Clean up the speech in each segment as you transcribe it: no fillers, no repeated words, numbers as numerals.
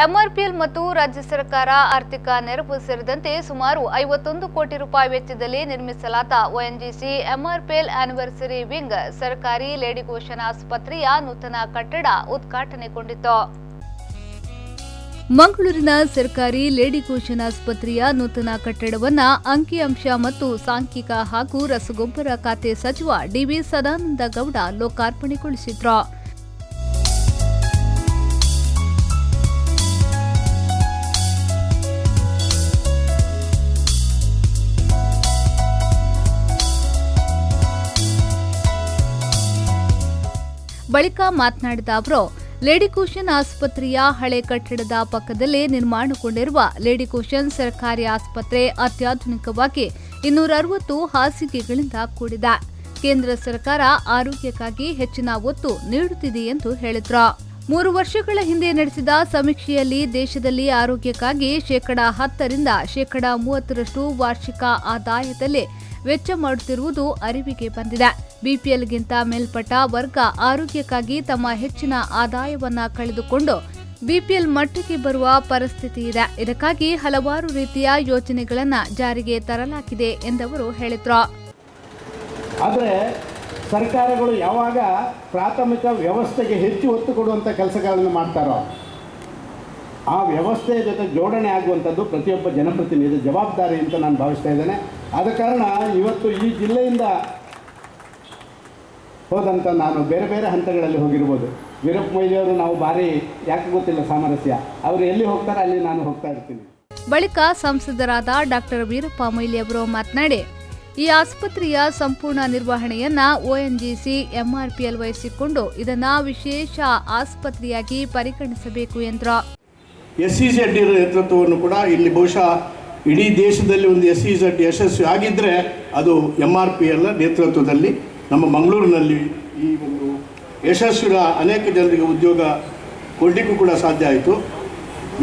MRPL ಮತ್ತು ರಾಜ್ಯ ಸರ್ಕಾರ ಆರ್ಥಿಕ ನೆರವು ಸೇರಿದಂತೆ ಸುಮಾರು 51 ಕೋಟಿ ರೂಪಾಯಿ ವೆಚ್ಚದಲ್ಲಿ ನಿರ್ಮಿಸಲಾದ ಒಎನ್ಜಿಸಿ ಎಂಆರ್ಪಿಎಲ್ ಆನಿವರ್ಸರಿ ವಿಂಗ್ ಸರ್ಕಾರಿ ಲೇಡಿ ಗೋಶನ್ ಆಸ್ಪತ್ರೆಯ ನೂತನ ಕಟ್ಟಡ ಉದ್ಘಾಟನೆಗೊಂಡಿತು. ಮಂಗಳೂರಿನ ಸರ್ಕಾರಿ ಲೇಡಿ ಗೋಶನ್ ಆಸ್ಪತ್ರೆಯ ನೂತನ ಕಟ್ಟಡವನ್ನು ಅಂಕಿಅಂಶ ಮತ್ತು ಸಾಂಖ್ಯಿಕ ಹಾಗೂ ರಸಗೊಬ್ಬರ ಖಾತೆ ಸಚಿವ ಡಿವಿ ಸದಾನಂದ ಗೌಡ ಲೋಕಾರ್ಪಣೆಗೊಳಿಸಿದರು. ಬಳಿಕ ಮಾತನಾಡಿದ ಅವರು, ಲೇಡಿ ಗೋಶನ್ ಆಸ್ಪತ್ರೆಯ ಹಳೆ ಕಟ್ಟಡದ ಪಕ್ಕದಲ್ಲೇ ನಿರ್ಮಾಣಗೊಂಡಿರುವ ಲೇಡಿ ಗೋಶನ್ ಸರ್ಕಾರಿ ಆಸ್ಪತ್ರೆ ಅತ್ಯಾಧುನಿಕವಾಗಿ 260 ಹಾಸಿಗೆಗಳಿಂದ ಕೂಡಿದೆ. ಕೇಂದ್ರ ಸರ್ಕಾರ ಆರೋಗ್ಯಕ್ಕಾಗಿ ಹೆಚ್ಚಿನ ಒತ್ತು ನೀಡುತ್ತಿದೆ ಎಂದು ಹೇಳಿದರು. 3 ವರ್ಷಗಳ ಹಿಂದೆ ನಡೆಸಿದ ಸಮೀಕ್ಷೆಯಲ್ಲಿ ದೇಶದಲ್ಲಿ ಆರೋಗ್ಯಕ್ಕಾಗಿ 10% ರಿಂದ 30% ವಾರ್ಷಿಕ ಆದಾಯದಲ್ಲಿ ವೆಚ್ಚ ಮಾಡುತ್ತಿರುವುದು ಅರಿವಿಗೆ ಬಂದಿದೆ. ಬಿಪಿಎಲ್ಗಿಂತ ಮೇಲ್ಪಟ್ಟ ವರ್ಗ ಆರೋಗ್ಯಕ್ಕಾಗಿ ತಮ್ಮ ಹೆಚ್ಚಿನ ಆದಾಯವನ್ನ ಕಳೆದುಕೊಂಡು ಬಿಪಿಎಲ್ ಮಟ್ಟಕ್ಕೆ ಬರುವ ಪರಿಸ್ಥಿತಿ ಇದೆ. ಇದಕ್ಕಾಗಿ ಹಲವಾರು ರೀತಿಯ ಯೋಜನೆಗಳನ್ನು ಜಾರಿಗೆ ತರಲಾಗಿದೆ ಎಂದವರು ಹೇಳಿದರು. ಆದರೆ ಸರ್ಕಾರಗಳು ಯಾವಾಗ ಪ್ರಾಥಮಿಕ ವ್ಯವಸ್ಥೆಗೆ ಹೆಚ್ಚು ಒತ್ತು ಕೊಡುವಂಥ ಕೆಲಸಗಳನ್ನು ಮಾಡ್ತಾರೋ ಆ ವ್ಯವಸ್ಥೆಯ ಜೊತೆ ಜೋಡಣೆ ಆಗುವಂಥದ್ದು ಪ್ರತಿಯೊಬ್ಬ ಜನಪ್ರತಿನಿಧಿ ಜವಾಬ್ದಾರಿ ಅಂತ ನಾನು ಭಾವಿಸ್ತಾ ಇದ್ದೇನೆ. ಆದ ಕಾರಣ ಇವತ್ತು ಈ ಜಿಲ್ಲೆಯಿಂದ ಹೋದಂಥ ನಾನು ಬೇರೆ ಬೇರೆ ಹಂತಗಳಲ್ಲಿ ಹೋಗಿರ್ಬೋದು. ವೀರಪ್ಪ ಮೊಯ್ಲಿಯವರು ನಾವು ಭಾರಿ ಯಾಕೆ ಗೊತ್ತಿಲ್ಲ ಸಾಮರಸ್ಯ, ಅವರು ಎಲ್ಲಿ ಹೋಗ್ತಾರೆ ಅಲ್ಲಿ ನಾನು ಹೋಗ್ತಾ ಇರ್ತೀನಿ. ಬಳಿಕ ಸಂಸದರಾದ ಡಾಕ್ಟರ್ ವೀರಪ್ಪ ಮೊಯ್ಲಿ ಅವರು ಮಾತನಾಡಿ, ಈ ಆಸ್ಪತ್ರೆಯ ಸಂಪೂರ್ಣ ನಿರ್ವಹಣೆಯನ್ನ ಒಎನ್ಜಿಸಿ ಎಂಆರ್ಪಿಎಲ್ ವಹಿಸಿಕೊಂಡು ಇದನ್ನ ವಿಶೇಷ ಆಸ್ಪತ್ರೆಯಾಗಿ ಪರಿಗಣಿಸಬೇಕು ಎಂದರು. SEZ ನೇತೃತ್ವವನ್ನು ಕೂಡ ಇಲ್ಲಿ ಬಹುಶಃ ಇಡೀ ದೇಶದಲ್ಲಿ ಒಂದು SEZ ಯಶಸ್ವಿ ಆಗಿದ್ದರೆ ಅದು MRPL ನೇತೃತ್ವದಲ್ಲಿ ನಮ್ಮ ಮಂಗಳೂರಿನಲ್ಲಿ ಈ ಒಂದು ಯಶಸ್ವಿನ ಅನೇಕ ಜನರಿಗೆ ಉದ್ಯೋಗ ಕೊಡಲಿಕ್ಕೂ ಕೂಡ ಸಾಧ್ಯ ಆಯಿತು.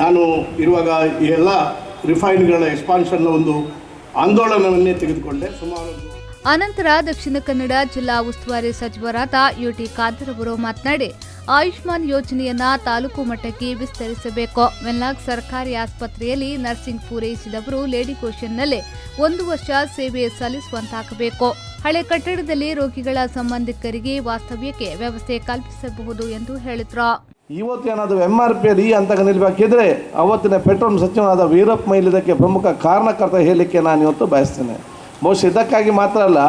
ನಾನು ಇರುವಾಗ ಈ ಎಲ್ಲ ರಿಫೈನ್ಗಳ ಎಕ್ಸ್ಪಾನ್ಷನ್ನ ಒಂದು ಆಂದೋಲನವನ್ನೇ ತೆಗೆದುಕೊಂಡೆ. ಅನಂತರ ದಕ್ಷಿಣ ಕನ್ನಡ ಜಿಲ್ಲಾ ಉಸ್ತುವಾರಿ ಸಚಿವರಾದ UT ಖಾದರ್ ಅವರು ಮಾತನಾಡಿ, ಆಯುಷ್ಮಾನ್ ಯೋಜನೆಯನ್ನ ತಾಲೂಕು ಮಟ್ಟಕ್ಕೆ ವಿಸ್ತರಿಸಬೇಕು. ವೆನ್ಲಾಕ್ ಸರ್ಕಾರಿ ಆಸ್ಪತ್ರೆಯಲ್ಲಿ ನರ್ಸಿಂಗ್ ಪೂರೈಸಿದವರು ಲೇಡಿ ಗೋಶನ್ನಲ್ಲಿ 1 ವರ್ಷ ಸೇವೆ ಸಲ್ಲಿಸುವಂತಾಗಬೇಕು. ಹಳೆ ಕಟ್ಟಡದಲ್ಲಿ ರೋಗಿಗಳ ಸಂಬಂಧಿಕರಿಗೆ ವಾಸ್ತವ್ಯಕ್ಕೆ ವ್ಯವಸ್ಥೆ ಕಲ್ಪಿಸಬಹುದು ಎಂದು ಹೇಳಿದರು. ಇವತ್ತು ಏನಾದರೂ MRPL ಈ ಹಂತಕ್ಕೆ ನಿಲ್ಲಬೇಕಿದ್ರೆ ಅವತ್ತಿನ ಪೆಟ್ರೋಲ್ ಸಚಿವನಾದ ವೀರಪ್ಪ ಮೊಯ್ಲಿ ಇದಕ್ಕೆ ಪ್ರಮುಖ ಕಾರಣಕರ್ತ ಹೇಳಲಿಕ್ಕೆ ನಾನು ಇವತ್ತು ಬಯಸ್ತೇನೆ. ಬಹುಶಃ ಇದಕ್ಕಾಗಿ ಮಾತ್ರ ಅಲ್ಲ,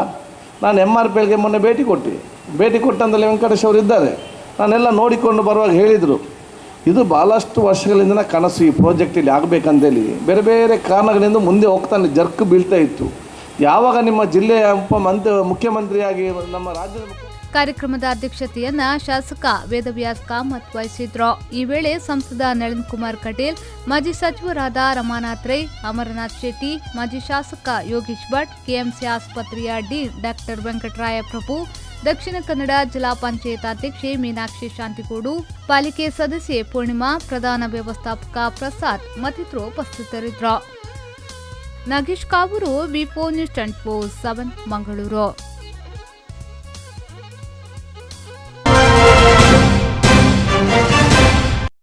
ನಾನು MRPLಗೆ ಮೊನ್ನೆ ಭೇಟಿ ಕೊಟ್ಟಂದಲ್ಲಿ ವೆಂಕಟೇಶ್ ಅವರು ಇದ್ದಾರೆ. ನಾನೆಲ್ಲ ನೋಡಿಕೊಂಡು ಬರುವಾಗ ಹೇಳಿದರು, ಇದು ಭಾಳಷ್ಟು ವರ್ಷಗಳಿಂದ ಕನಸು, ಈ ಪ್ರಾಜೆಕ್ಟ್ ಇಲ್ಲಿ ಆಗಬೇಕಂತೇಳಿ ಬೇರೆ ಬೇರೆ ಕಾರಣಗಳಿಂದ ಮುಂದೆ ಹೋಗ್ತಾನೆ ಜರ್ಕ್ ಬೀಳ್ತಾ ಇತ್ತು. ಯಾವಾಗ ನಿಮ್ಮ ಜಿಲ್ಲೆಯ ಮುಖ್ಯಮಂತ್ರಿಯಾಗಿ ನಮ್ಮ ರಾಜ್ಯದ ಕಾರ್ಯಕ್ರಮದ ಅಧ್ಯಕ್ಷತೆಯನ್ನ ಶಾಸಕ ವೇದವ್ಯಾಸ್ ಕಾಮತ್ ವಹಿಸಿದ್ರು. ಈ ವೇಳೆ ಸಂಸದ ನಳಿನ್ ಕುಮಾರ್ ಕಟೀಲ್, ಮಾಜಿ ಸಚಿವರಾದ ರಮಾನಾಥ್ ರೈ, ಅಮರನಾಥ್ ಶೆಟ್ಟಿ, ಮಾಜಿ ಶಾಸಕ ಯೋಗೀಶ್ ಭಟ್, ಕೆಎಂಸಿ ಆಸ್ಪತ್ರೆಯ ಡೀನ್ ಡಾಕ್ಟರ್ ವೆಂಕಟರಾಯ ಪ್ರಭು, ದಕ್ಷಿಣ ಕನ್ನಡ ಜಿಲ್ಲಾ ಪಂಚಾಯತ್ ಅಧ್ಯಕ್ಷೆ ಮೀನಾಕ್ಷಿ ಶಾಂತಿಗೂಡು, ಪಾಲಿಕೆ ಸದಸ್ಯೆ ಪೂರ್ಣಿಮಾ, ಪ್ರಧಾನ ವ್ಯವಸ್ಥಾಪಕ ಪ್ರಸಾದ್ ಮತ್ತಿತರರು ಉಪಸ್ಥಿತರಿದ್ದರು. Nagesh Kavoor, V4 News 24/7 Mangaluru.